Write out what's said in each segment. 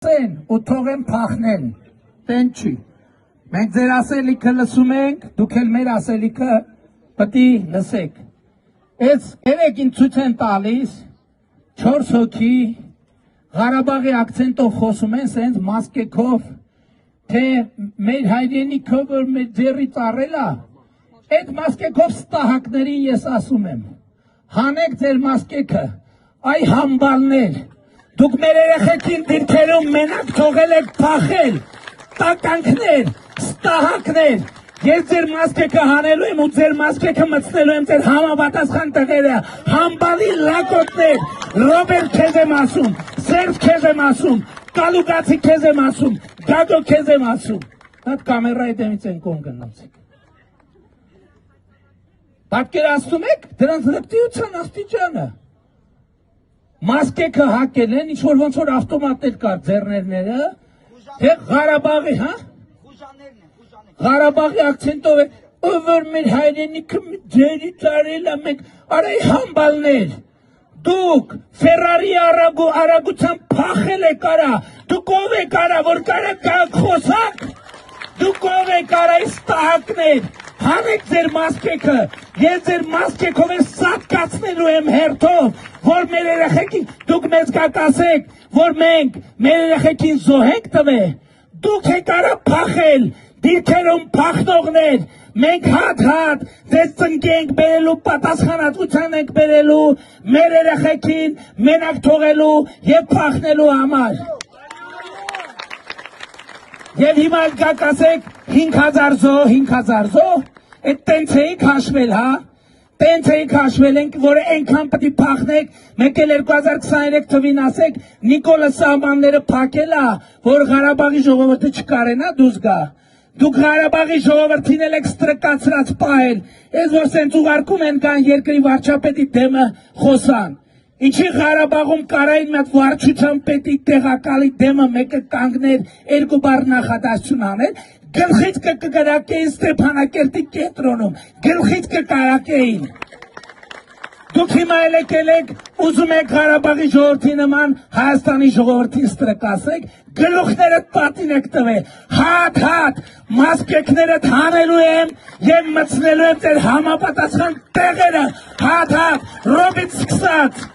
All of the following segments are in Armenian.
Sen ու թողեն փախնեն, տեն չի, մենք ձեր ասելիքը լսում ենք, դուք էլ մեր ասելիքը պտի լսեք, ես երեքին ցույց են տալիս, 4 հոգի, Ղարաբաղի ակցենտով խոսում են, սենց մասկեքով, թե մեր հայրենիքը, որ մեր ձեռից առել է, այդ մասկեքով ստահակներին ես ասում եմ, հանեք ձեր մասկեքը, այ համբալներ, դուք մեր երեխեքին դիրքերում մենակ թողել եք փախել, տականքներ, ստահակներ, ես ձեր մասկեքը հանելու եմ ու ձեր մասկեքը մտցնելու եմ ձեր համապատասխան տեղերը, համբալի լակոտներ, Ռոբերտ քեզ եմ ասում, Սերժ քեզ եմ ասում, Կալուգացի քեզ եմ ասում, Գագո քեզ եմ ասում, այդ կամերայի դեմից են կոն գնացեք։ Պատկերացնում եք դրանց լկտիության աստիճանը։ Մասկեքը հակել են, ինչ-որ ոնց որ ավտոմատներ կար ձեռներները, թե Ղարաբաղի, հա? Ղարաբաղի ակցենտով է, որ մեր հայրենիքը ձերի ծարել է մենք, արայ համբալներ, դուք Ֆերարի արագությամբ փախել եք արա, դուք ով եք արա, որ կարա խոսակ, դուք ով եք արա ստահակներ, հանեք ձեր մասկեքը, ես ձեր մասկեքով ես սատկացնելու եմ հերթով, որ մեր երեխեքին, դուք մեզ կասեք, որ մենք մեր երեխեքին զոհենք տվե, դուք եք արա փախել, դիրքերում փախնողներ, մենք հատ ձեզ ծնկի ենք բերելու, պատասխանատվության ենք բերելու, մեր երեխեքին մենակ թողելու և փախնելու համար։ Եվ հիմա կասեք 5000 զոհ, այդ տենց էիք հաշվել, հա, տենց էիք հաշվել ենք, որ ենքան պտի պախնեք, մեկ էլ 2023 թվին ասեք, Նիկոլը սահմանները պակել է, որ Ղարաբաղի ժողովուրդը չկարենա դուզ գա, դուք Ղարաբաղի ժողովրդին էլ եք ստրկացրած պահել, ես որ սենց ուղարկում են կան երկրի վարչապետի դեմը խոսան, ինչի Ղարաբաղում կարային մետ վարչության պետի տեղակալի դեմը մեկը կանգներ, 2 բառ նախադասություն անել, գլխից կկրակեին Ստեփանակերտի կենտրոնում, գլխից կկրակեին։ Դուք հիմա ելեք, ուզում եք Ղարաբաղի ժողովրդի նման Հայաստանի ժողովրդին ստրկացեք, գլուխներդ պատին եք տվել, հատ, մասկեքներդ հանելու եմ և մտցնելու եմ ձեր համապատասխան տեղերը, հատ, Ռոբից սկսած,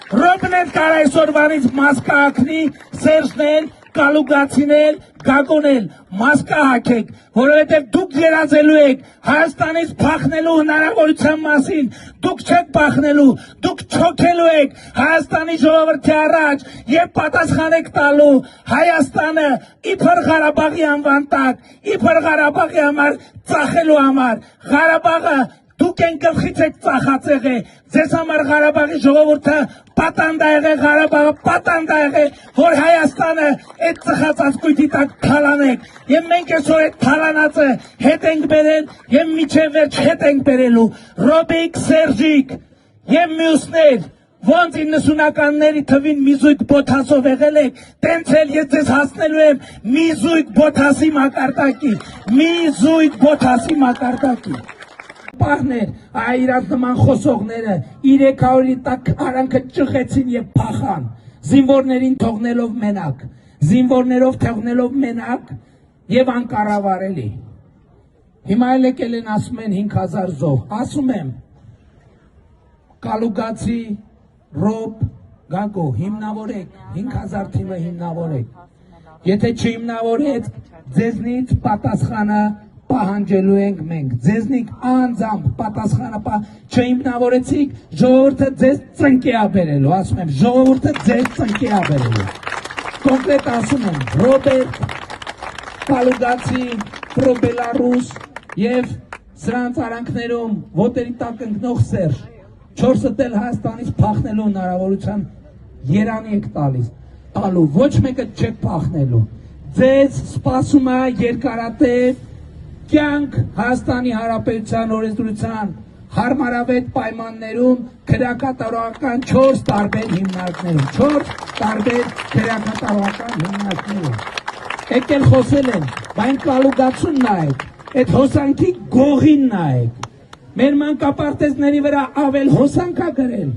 Ռոբն էլ կար այսօրվանից մասկա հակնի, Սերժն էլ, Կալուգացին էլ, Գագոն էլ, մասկա հակեք, որովհետև դուք երազելու եք Հայաստանից փախնելու հնարավորության մասին, դուք չեք փախնելու, դուք չոքելու եք Հայաստանի ժողովրդի առաջ և պատասխան եք տալու Հայաստանը իբր Ղարաբաղի անվան տակ, իբր Ղարաբաղի համար ծախելու համար, Ղարաբաղը դուք են գլխից եք ծախած եղե, ձեզ համար Ղարաբաղի ժողովուրդը պատանդա եղե, Ղարաբաղը պատանդա եղե, որ Հայաստանը այդ ծխած կույտի տակ թալանեք, և մենք այսօր այդ թալանածը հետ ենք բերել, և միջև վերջ հետ ենք բերելու, Ռոբիկ, Սերժիկ և մյուսներ, ոնց 90-ականների թվին մի զույգ բոթասով եղել եք, տենց էլ ես ձեզ հասնելու եմ մի զույգ բոթասի մակարդակի, Պահներ, իրաց նման խոսողները 300-ի տակ արանքը ճղեցին և փախան, զինվորներին թողնելով մենակ և անկառավարելի։ Հիմա եկել են ասում են 5000 զոհ, ասում եմ, Կալուգացի, Ռոբ, Գագո, հիմնավորեք, 5000 թիմը հիմնավորեք, եթե չհիմնավորեք, ձեզնից պատասխանը պահանջելու ենք մենք, ձեզնիկ անձամբ պատասխանը չհիմնավորեցիք, ժողովուրդը ձեզ ծնկի է բերելու, ասում եմ, ժողովուրդը ձեզ ծնկի է բերելու, կոնկրետ ասում եմ, Ռոբերտ, Կալուգացի, Պրոբելարուս և սրանց արանքներում ոտերի տակ ընկնող Սերժ, 4-ը դել Հայաստանից փախնելու հնարավորության երանի եք տալու, ոչ մեկը չեք փախնելու, ձեզ սպասում է երկարատև կյանք Հայաստանի Հանրապետության օրենսդրության հարմարավետ պայմաններում քրեակատարողական 4 տարբեր հիմնարկներում, եկել խոսել են, բայն Կալուգացուն նայեք, այդ հոսանքի գողին նայեք, մեր մանկապարտեզների վրա ավել հոսանք է գրել,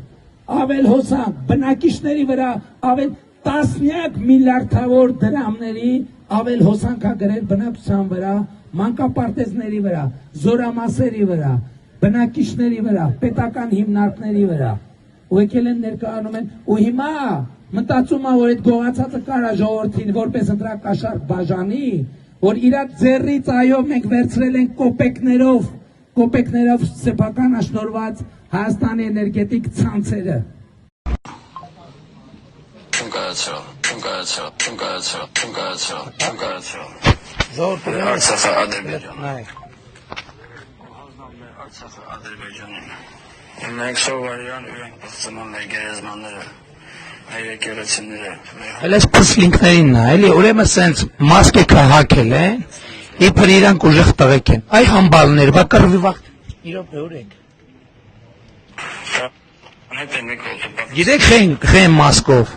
ավել հոսանք, բնակիչների վրա ավել տասնյակ միլիարդավոր դրամների ավել հոսանքագրեր բնակչության վրա, մանկապարտեզների վրա, զորամասերի վրա, բնակիչների վրա, պետական հիմնարկների վրա, ու եկել են ներկայանում են, ու հիմա մտածում է, որ այդ գողացածը կարա ժողովրդին որպես ընտրակաշարք բաժանի, որ իրա ձեռից այո մենք վերցրել ենք կոպեկներով սեփական աշնորված Հայաստանի էներգետիկ ցանցերը։ Արցախը Ադրբեջանին։ Մենք սովորյան ու ենք պղծնում մեր գերեզմանները, մեր եկեղեցիները։ Հələ փսլինքներին նա, էլի ուրեմն սենց մասկեքը հակել են, իբր իրանք ուժեղ տղեկ են։ Այ համբալներ, բա կռվի վաղ։ Իրոք օրենք։ Գիտեք խեն մասկով,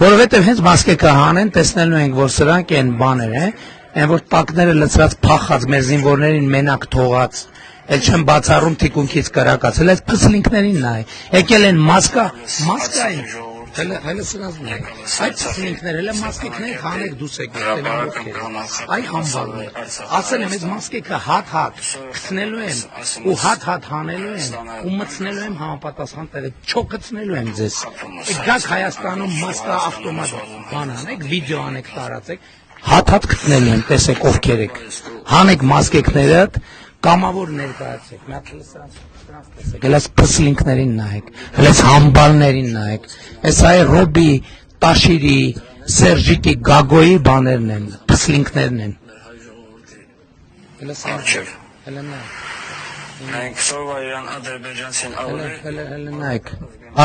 որովհետև հենց մասկեքը հանեն, տեսնելու ենք, որ սրանք են բաներ են, են որ տակները լծրած փախած մեր զինվորներին մենակ թողած, էլ չեմ բացառում թիկունքից կրակած, հələ փսլինքներին նա է, եկել են մասկային, հələ սրանց նայեք, այդ փսլինքներ, հələ մասկեքներ հանեք դուս եք, այ համբալներ, ասել եմ, այս մասկեքը հատ կցնելու եմ, ու հատ հանելու եմ, ու մտցնելու եմ համապատասխան տեղը, չոքցնելու եմ ձեզ, գաք Հայաստանում մասկա ավտոմատ բան անեք, վիդեո անեք, տարածեք, հատ գտնելու եմ, տեսեք ովքեր եք, հանեք մասկեքներդ, կամավոր ներկայացեք, մի հատ սրանց տեսեք, հəլես փսլինքներին նայեք, հəլես համբալներին նայեք, այս այ Ռոբի, Տաշիրի, Սերժիկի, Գագոյի բաներն են, փսլինքներն են, հəլես Արջև, հələ նայեք, մենք սովորյան ադրբեջանցին հələ նայեք,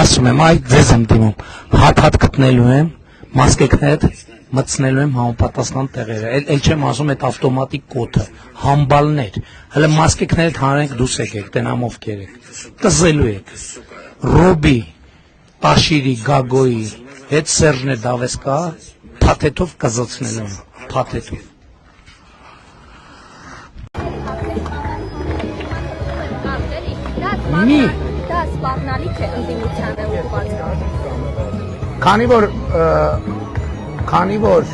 ասում եմ, այ ձեզ եմ դիմում, հատ գտնելու եմ, մասկեքներդ մտցնելու եմ համապատասխան տեղերը, էլ չեմ ասում այդ ավտոմատիկ կոթը, համբալներ, հələ մասկեքներդ հանենք դուս եկեք, տենամ ովքեր եք, կզելու եք, Ռոբի, Տաշիրի, Գագոյի, հետ Սերժն է Դավեսկա, փաթեթով կզոցնելու եմ, փաթեթով։ Մի դա սպառնալիք է ընդդիմությանը ուղղված։ Քանի որ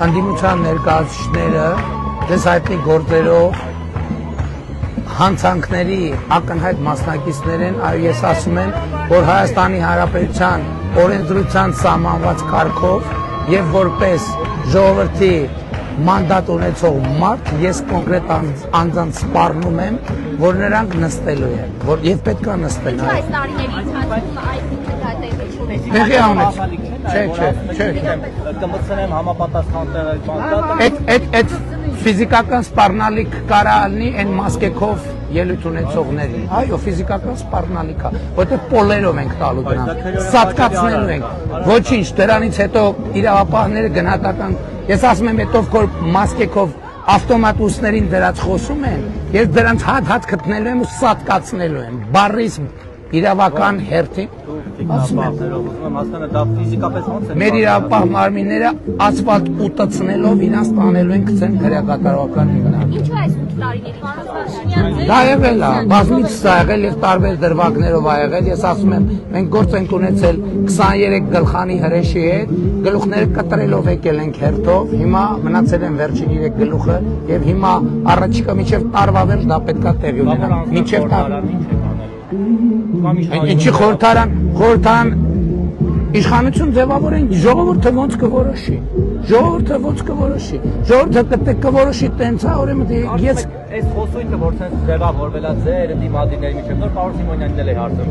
ընդդիմության ներկայացուցիչները դες հայտնի գործերով հանցանքների ակնհայտ մասնակիցներ են, այո ես ասում եմ, որ Հայաստանի Հանրապետության օրենսդրության սահմանված կարգով եւ որպես ժողովրդի մանդատ ունեցող մարդ ես կոնկրետ անձանց սպառնում եմ, որ նրանք նստելու են, որ եւ պետքա նստեն։ Այս տարիների ընթացքում այս ինքնաթիռի չունեցի։ Տեղի անեց։ Չէ։ Կմտցնեմ համապատասխան տեղը։ Այդ ֆիզիկական սպառնալիք կարա լինի այն մասկեքով ելույթ ունեցողների։ Այո, ֆիզիկական սպառնալիք է, որտեղ պոլերով ենք տալու դրանք, սատկացնելու ենք։ Ոչինչ, դրանից հետո իրավապահները գնահատական, ես ասում եմ, հետո որ մասկեքով ավտոմատուսներին դրած խոսում են, ես դրանց հատ գտնելու եմ ու սատկացնելու եմ, բառից իրավական հերթին, ասում եմ, դա ֆիզիկապես ոնց է։ մեր իրավապահ մարմինները ասֆալտ ուտացնելով իրանց տանելու են գցեն հրակատարողական հիմնան։ Ինչու այս 8 տարիների ընթացքում։ Դա եղել է, բազմից սա եղել եւ տարբեր դրվագներով ա եղել, ես ասում եմ, մենք գործ ենք ունեցել 23 գլխանի հրեշի հետ, գլուխները կտրելով եկել ենք հերթով, հիմա մնացել են վերջին 3 գլուխը եւ հիմա առաջիկա մինչեւ տարվա վերջ դա պետքա տեղի ունենա։ Մինչեւ տարվա Ինչի խորհրդարան իշխանություն ձևավորեն, ժողովուրդը ոնց կորոշի, ժողովուրդը կորոշի տենց է, ուրեմն ես այս խոսույթը որ ցենց ձևավորվել է ձեր դիմադիրների միջև նոր Պարոս Սիմոնյանին էլ է հարցում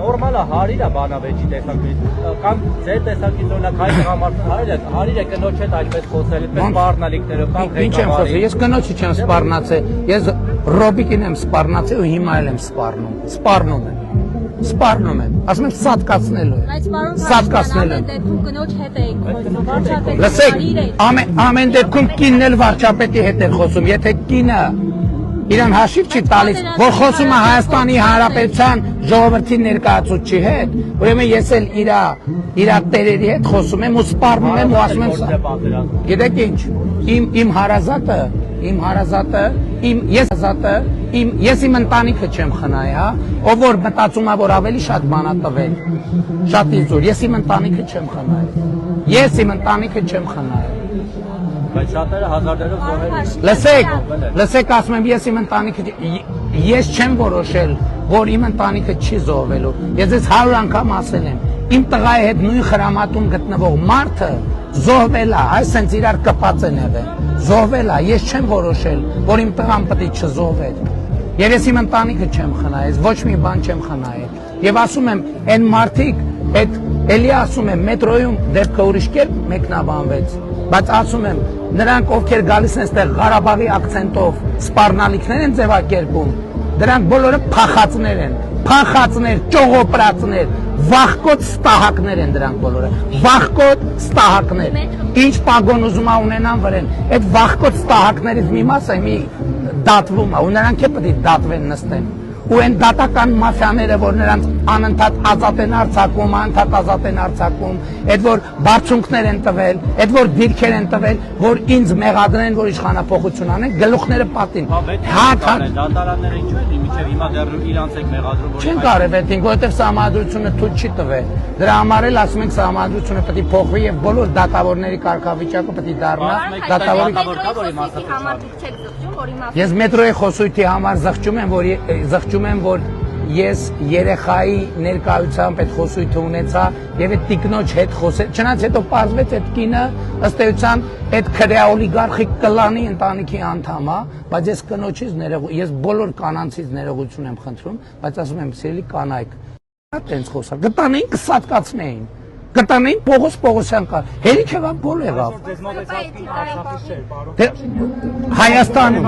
նորմալ է հարիր է բանավեճի տեսակետից կամ ձեր տեսակետից օրինակ հայ տղամարդուն հարիր է կնոջ հետ այդպես խոսել այդպես սպառնալիքներով կամ ինչ եմ խոսել ես կնոջի չեմ սպառնացել ես Ռոբիկին եմ սպառնացել ու հիմա էլ եմ սպառնում եմ ասում եմ սատկացնելու եմ սատկացնելու եմ դեպքում կնոջ հետ էիք խոսում վարչապետի լսեք ամեն դեպքում կինն էլ վարչապետի հետ է խոսում եթե կինը Իրան հաշիվ չի տալիս, որ խոսում է Հայաստանի Հանրապետության ժողովրդի ներկայացուցչի հետ, ուրեմն ես էլ իր տերերի հետ խոսում եմ ու սպառնում եմ ու ասում եմ, գիտեք ինչ, իմ հարազատը, ես իմ ընտանիքը չեմ խնայ, հա, ով որ մտածում է, որ ավելի շատ բան է տվել, շատ իզուր, ես իմ ընտանիքը չեմ խնայ, Բայց շատերը հազարներով զոհեր Լսեք, ասում եմ, ես իմ ընտանիքը, ես չեմ որոշել, որ իմ ընտանիքը չի զոհվելու, ես ես 100 անգամ ասել եմ, իմ տղայի հետ նույն խրամատում գտնվող մարդը զոհվել է, այս սենց իրար կպած են եղել, զոհվել է, ես չեմ որոշել, որ իմ տղան պետք է չզոհվեր, եւ ես իմ ընտանիքը չեմ խնայել, ոչ մի բան չեմ խնայել, եւ ասում եմ, այն մարդիկ, էլի ասում եմ, մետրոյում դեպքը ուրիշ կերպ մեկնաբանվեց, բայց ասում եմ, նրանք ովքեր գալիս են այստեղ Ղարաբաղի ակցենտով սպառնալիքներ են ձևակերպում, դրանք բոլորը փախածներ են, ճողոպրածներ, վախկոտ ստահակներ են դրանք բոլորը, վախկոտ ստահակներ, ինչ պագոն ուզում ունենան վրեն, այդ վախկոտ ստահակներից մի մասը մի դատվում է, ու նրանք է պետք է դատվեն նստեն, ու այն դատական մաֆիաները, որ նրանց անընդհատ ազատ են արձակում, այդ որ բարձունքներ են տվել, այդ որ դիրքեր են տվել, որ ինձ մեղադրեն, որ իշխանափոխություն անեն, գլուխները պատին։ Դատարանները ինչու են մինչև հիմա դեռ իրանց եք մեղադրում, որ չեն կարել վերթին, որովհետև սահմանադրությունը թույլ չի տվել։ Դրա համար էլ ասում ենք սահմանադրությունը պետք է փոխվի եւ բոլոր դատավորների կարգավիճակը պետք է դառնա դատավորի Ես մետրոյի խոսույթի համար զղջում եմ, որ ես երեխայի ներկայությամբ այդ խոսույթը ունեցա եւ այդ տիկնոջ հետ խոսել, չնայած հետո պարզվեց այդ կինը ըստ էության այդ քրեա օլիգարխիկ կլանի ընտանիքի անդամ է, բայց ես կնոջից ես բոլոր կանանցից ներողություն եմ խնդրում, բայց ասում եմ, սիրելի կանայք, այդպես խոսալ, գտանեին կսատկացնեին, գտանեին Պողոս Պողոսյան կար, հերիք եղավ, բոլ եղավ։ Հայաստանում,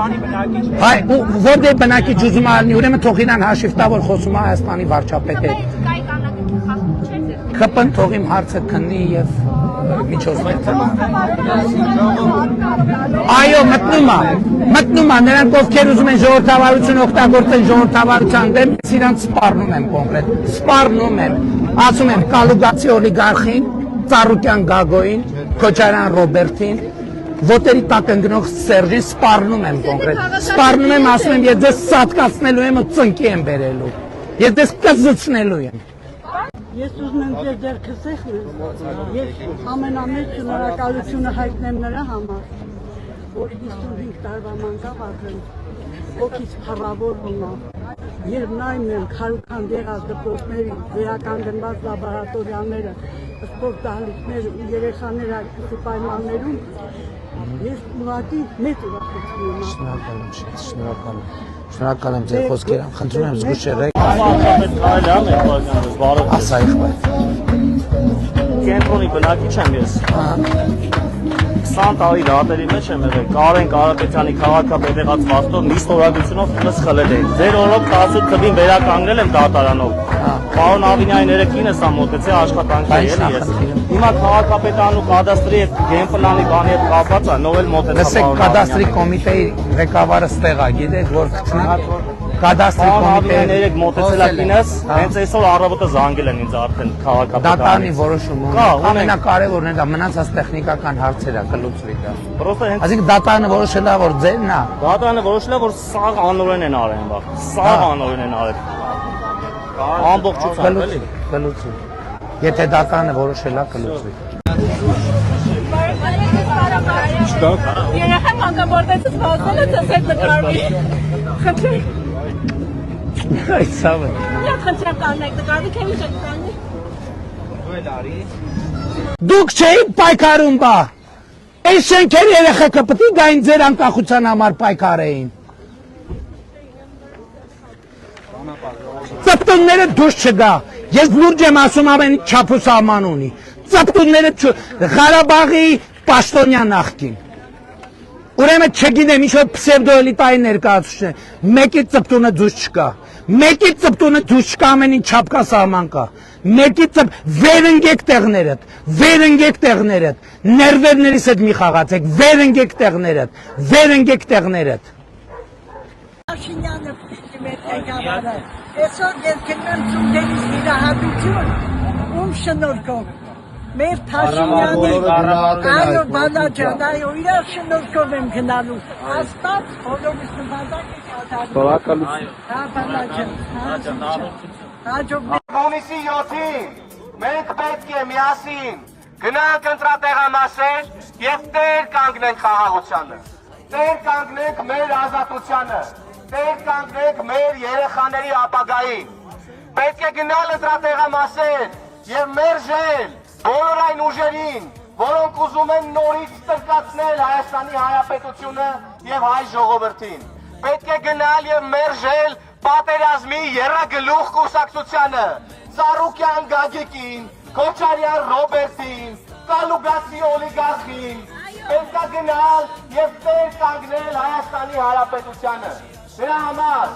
որտեղ բնակիչ ուզում ալնի, ուրեմն թող իրան հաշիվ տա, որ խոսում է Հայաստանի վարչապետ հետ։ Խփն թող իմ հարցը քննի եւ միջոցներ տա։ Այո, մտնում է, նրանք ովքեր ուզում են ժողովրդավարություն օգտագործեն ժողովրդավարության դեմ, իրանց սպառնում եմ կոնկրետ, ասում եմ Կալուգացի օլիգարխին, Ծառուկյան Գագոին, Քոչարյան Ռոբերտին, ոտերի տակ ընկնող Սերժին սպառնում եմ կոնկրետ, ասում եմ, ես դες սատկացնելու եմ ու ծնկի եմ բերելու, ես դες կզծնելու եմ։ Ես ուզում եմ ձեր ձեռքը սեղմեմ, ես ամենամեծ շնորհակալությունը հայտնեմ նրա համար, որ 55 տարվա մանկավ արդեն ոգիս փառավորվում է, երբ նայում եմ քարուքան եղած դպրոցների վերականգնված լաբորատորիաները, սպորտ դահլիճները ու երեխաները պայմաններում, ես ուղղակի մեծ ուրախություն եմ։ Շնորհակալ եմ ձեր խոսքերը, խնդրում եմ զգուշ եղեք։ Ասա իշխան։ Կենտրոնի բնակիչ եմ ես։ 20 տարի դատերի մեջ եմ եղել, Կարեն Կարապետյանի քաղաքապետեղած վաստով մի ստորագրությունով տունս խլել էին։ Ձեր օրոք 18 թվին վերականգնել եմ դատարանով։ Պարոն Ավինյանի ներքինս ա մոտեցել աշխատանքի էլի ես։ Հիմա քաղաքապետարան ու կադաստրի հետ գենպլանի բանի հետ կապված է, նով էլ մոտեցա։ Լսեք, կադաստրի կոմիտեի ղեկավարը ստեղ է, գիտեք, որ կադաստրի կոմիտեի ներեք մոտեցել ա կինս, հենց այսօր առավոտը զանգել են ինձ արդեն քաղաքապետարանի։ Դատարանի որոշում ունի, ամենակարևորն է դա մնացած տեխնիկական հարցերը կլուծվի դա։ Այսինքն դատարանը որոշել է, որ ձերն է։ Դատարանը որոշել է, որ սաղ անօրեն են արել, սաղ անօրեն են արել։ Ամբողջությամբ էլի։ Կլուծվի։ Եթե դատարանը որոշել է, կլուծվի։ Երեխան մանկաբարձից վազել է ձեզ հետ նկարվի։ Խնդրեմ։ Այդ սավը։ Շատ խնդրեմ կանգնեք, նկարվի քեզ ինչ կանգնի։ Դուք չէիք պայքարում բա։ Այս շենքեր երեխեքը պետք է գային ձեր անկախության համար պայքարեին։ Ծպտունները դուրս չգա։ Ես լուրջ եմ ասում ամեն չափ ու սահման ունի։ Ծպտունները Ղարաբաղի պաշտոնյա նախկին։ Ուրեմն չգիտեմ ինչ որ պսևդոէլիտայի ներկայացուցիչ է։ Մեկի ծպտունը դուրս չկա։ Մեկի ծպտունը դուրս չկա, ամեն ինչ չափ կա, սահման կա։ Մեկի վերընկեք տեղներդ, ներվերներիս հետ մի խաղացեք, վերընկեք տեղներդ։ Փաշինյանը պիտի մեր ղեկավարը։ Այսօր ես գնում ծունդերից իրահատություն, ում շնորհքով։ Մեր Փաշինյանը, այո, բանաջան, այո, իրար շնորհքով եմ գնալու։ Աստված բոլորիս նվազակ է կատարում։ Շնորհակալություն։ Հա, բանաջան, հաջողներ։ Հունիսի 7-ին մենք պետք է միասին գնանք ընտրատեղամասեր եւ տեր կանգնենք խաղաղությանը, տեր կանգնենք մեր ազատությանը, տեր կանգնենք մեր երեխաների ապագային։ Պետք է գնալ ընտրատեղամասեր եւ մերժել բոլոր այն ուժերին, որոնք ուզում են նորից տրկացնել Հայաստանի Հանրապետությունը եւ հայ ժողովրդին։ Պետք է գնալ եւ մերժել պատերազմի եռագլուխ կուսակցությանը, Ծառուկյան Գագիկին, Քոչարյան Ռոբերտին, Կալուգացի օլիգարխին, պետք է գնալ եւ տեր կանգնել Հայաստանի Հանրապետությանը։ Դրա համար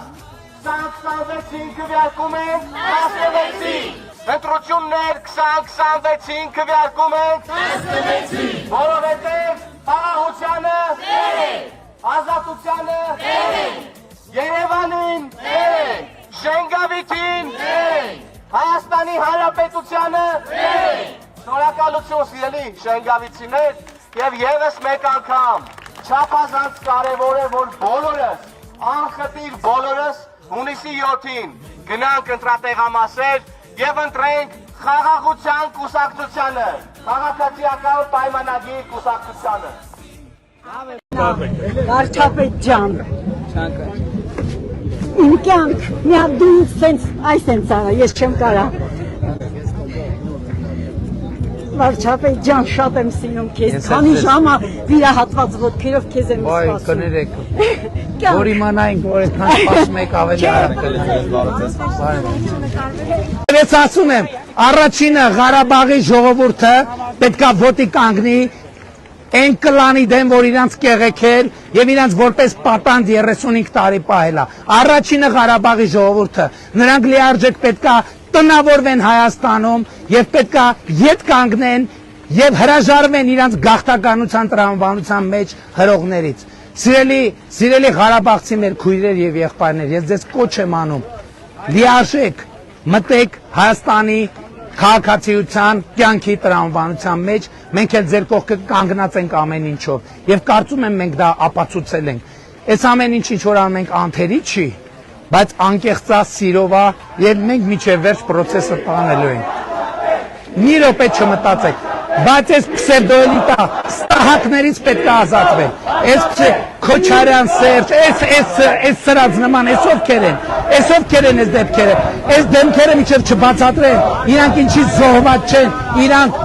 2026-ին քվեարկում ենք 16-ին, ընտրություններ 2026-ին քվեարկում ենք 16-ին, որովհետեւ խաղաղությանը տեր ենք, ազատությանը տեր ենք, Երևանին տեր ենք, Շենգավիթին տեր ենք, Հայաստանի Հանրապետությանը տեր ենք։ Շնորհակալություն սիրելի շենգավիցիներ եւ եւս մեկ անգամ չափազանց կարեւոր է որ բոլորս անխտիր բոլորս հունիսի 7-ին գնանք ընտրատեղամասեր եւ ընտրենք խաղաղության կուսակցությանը, քաղաքացիական պայմանագիր կուսակցությանը։ Վարչապետ ջան, իմ կյանք մի հատ դու սենց այս են ծառա, ես չեմ կարա։ Վարչապետ ջան, շատ եմ սիրում քեզ, քանի ժամա վիրահատված ոտքերով քեզ եմ սպասում։ Ոայ, կներեք, որ իմանայինք, որ այդքան սպասում եք ավելի արագ կլինի։ Ես ասում եմ, առաջինը Ղարաբաղի ժողովուրդը պետքա ոտի կանգնի այն կլանի դեմ, որ իրանց կեղեքել եւ իրանց որպես պատանդ 35 տարի պահելա։ Առաջինը Ղարաբաղի ժողովուրդը, նրանք լիարժեք պետքա տնավորվեն Հայաստանում եւ պետքա ետ կանգնեն եւ հրաժարվեն իրանց գաղթականության տրամաբանության մեջ հրողներից։ Սիրելի Ղարաբաղցի մեր քույրեր եւ եղբայրներ, ես ձեզ կոչ եմ անում, լիարժեք մտեք Հայաստանի քաղաքացիության կյանքի տրամաբանության մեջ, մենք էլ ձեր կողքը կանգնած ենք ամեն ինչով եւ կարծում եմ մենք դա ապացուցել ենք։ Այս ամեն ինչ ինչ որ անում ենք անթերի չի, բայց անկեղծա սիրով է եւ մենք միջև վերջ process-ը տանելու ենք։ Մի րոպե չմտածեք, բայց այս պսևդոելիտա ստահակներից պետք է ազատվել։ Այս Քոչարյան Սերժ, այս սրած նման, այս ովքեր են այս դեպքերը, այս դեմքերը միջև չբացատրեն, իրանք ինչի զոհված չեն, իրանք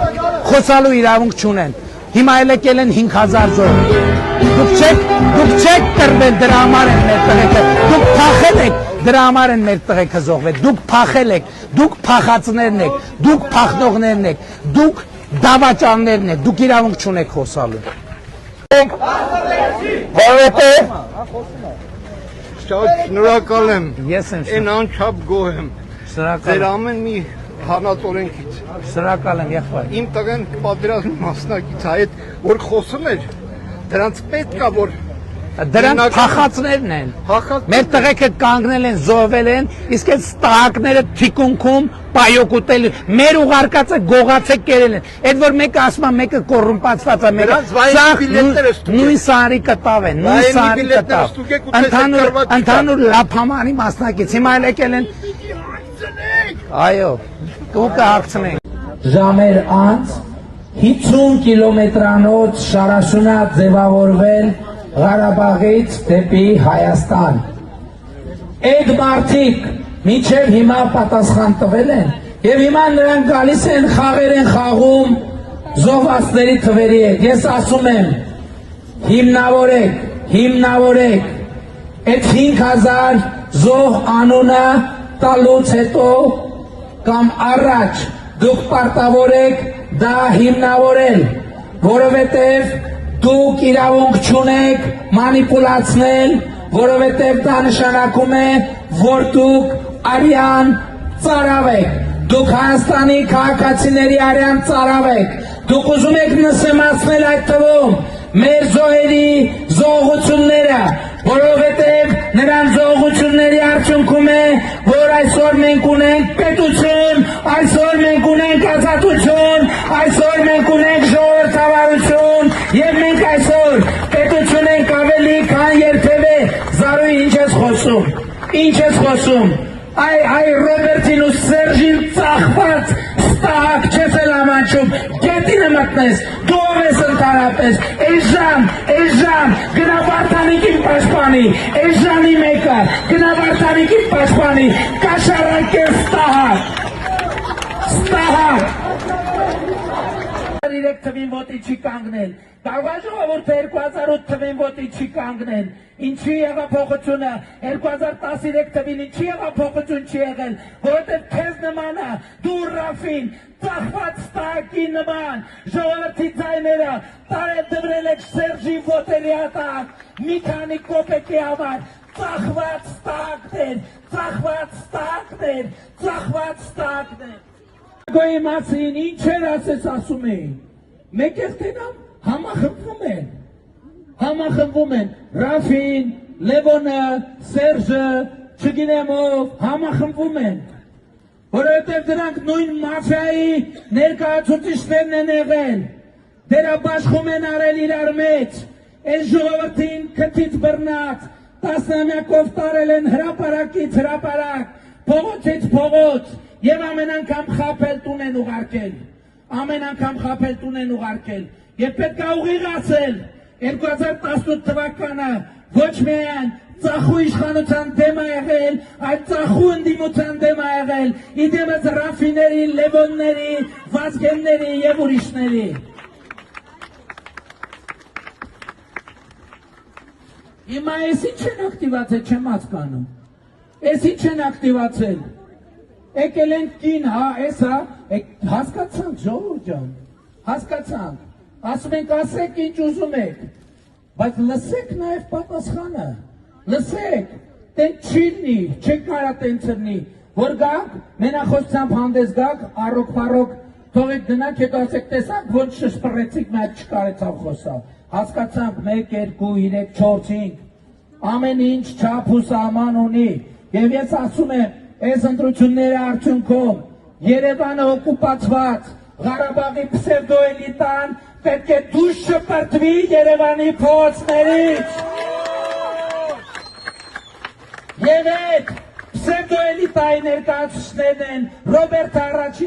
խոսալու իրավունք չունեն։ Հիմա եկել են 5000 զոհ։ Դուք չեք տրվել, դրա համար են մեր տղեկը, դուք փախել եք, դրա համար են մեր տղեկը զոհվել, դուք փախել եք, դուք փախածներն եք, դուք փախնողներն եք, դուք դավաճաններն եք, դուք իրավունք չունեք խոսալու։ Որովհետև շնորհակալ եմ, Ես եմ այն անչափ գոհ եմ շնորհակալ ձեր եմ, ամեն մի հանածորենքից։ շնորհակալ եմ եղբայր։ Իմ տղեն պատերազմի մասնակից այդ որ խոսում էր, դրանց պետք է որ Դրանք փախածներն են։ Մեր տղեկը կանգնել են, զոհվել են, իսկ այս ստահակները թիկունքում պայոկուտել, մեր ուղարկածը գողացեք կերել են։ Այդ որ մեկը ասում է, մեկը կոռումպացված է, մեկը նույն սարի կտավ են, նույն սարի կտավ։ Ընդհանուր լափամանի մասնակից, հիմա եկել են։ Այո, դուք կհարցնենք։ Ժամեր անց 50 կիլոմետրանոց շարաշունակ ձևավորվել Ղարաբաղից դեպի Հայաստան։ Այդ մարդիկ մինչև հիմա պատասխան տվել են եւ հիմա նրանք գալիս են խաղեր են խաղում զոհվածների թվերի հետ։ Ես ասում եմ հիմնավորեք այդ 5000 զոհ անունը տալուց հետո կամ առաջ դուք պարտավոր եք դա հիմնավորել, որովհետեւ դուք իրավունք չունեք մանիպուլացնել, որովհետև դա նշանակում է, որ դուք արյան ծարավ եք, դուք Հայաստանի քաղաքացիների արյան ծարավ եք, դուք ուզում եք նսեմացնել այդ թվում մեր զոհերի զոհությունները, որովհետև նրան զողությունների արդյունքում է, որ այսօր մենք ունենք պետություն, այսօր մենք ունենք ազատություն, այսօր մենք ունենք ժողովրդավարություն, եւ մենք այսօր պետություն ենք ավելի քան երբևէ։ Զարուհի, ինչ ես խոսում, ինչ ես խոսում, այ Ռոբերտին ու Սերժին ծախված ստահակ չես էլ ամանչում, գետինը մտնես, դու ով ես ընդհանրապես, էժան, գնա Վարդանիկին պաշտպանի, էժանի մեկը, գնա Վարդանիկին պաշտպանի, կաշառակեր ստահակ, 3 թվին ոտի չի կանգնել, կարող է ժողովուրդը 2008 թվին ոտի չի կանգնել, ինչի հեղափոխությունը 2013 թվին ինչի հեղափոխություն չի եղել, որովհետև քեզ նմանը դու Ռաֆին ծախված ստահակի նման ժողովրդի ձայները տարեդրել եք Սերժի ոտերի հատակ, մի քանի կոպեկի համար, ծախված ստահակներ։ Գոյի մասին ինչեր ասես ասում էին, մեկ ես տենամ համախմբվում են, Ռաֆին, Լևոնը, Սերժը, չգինեմ ով, համախմբվում են, որովհետև դրանք նույն մաֆիայի ներկայացուցիչներն են եղել, դերաբաշխում են արել իրար մեջ, այս ժողովրդին քթից բռնած, տասնամյակով տարել են հրապարակից հրապարակ, փողոցից փողոց, եւ ամեն անգամ խաբել տուն են ուղարկել, եւ պետք է ուղիղ ասել, 2018 թվականը ոչ միայն ծախու իշխանության դեմ է եղել, այլ ծախու ընդդիմության դեմ է եղել, իդեմս Ռաֆիների, Լևոնների, Վազգենների եւ ուրիշների։ Հիմա ես ինչ են ակտիվացել, չեմ հասկանում, ես ինչ են ակտիվացել, եկել են կին, հասկացանք ժողովուրդ ջան, հասկացանք, ասում ենք ասեք ինչ ուզում եք, բայց լսեք նաև պատասխանը, լսեք, տենց չի լինի, չեք կարա տենց լինի, որ գաք, մենախոսությամբ հանդես գաք, առոք, թողեք դնանք, հետո ասեք տեսակ, ոնց շշպռեցիք, մեկ չկարեցավ խոսալ, հասկացանք 1, 2, 3, 4, 5, ամեն ինչ չափ ու սահման ունի, եւ ես ասում եմ, այս ընտրությունների արդյունքում Երևանը օկուպացված Ղարաբաղի պսևդոէլիտան պետք է դուրս շպրտվի Երևանի փողոցներից։ Եվ այդ պսևդոէլիտայի ներկայացուցիչներն են Ռոբերտ Առաջին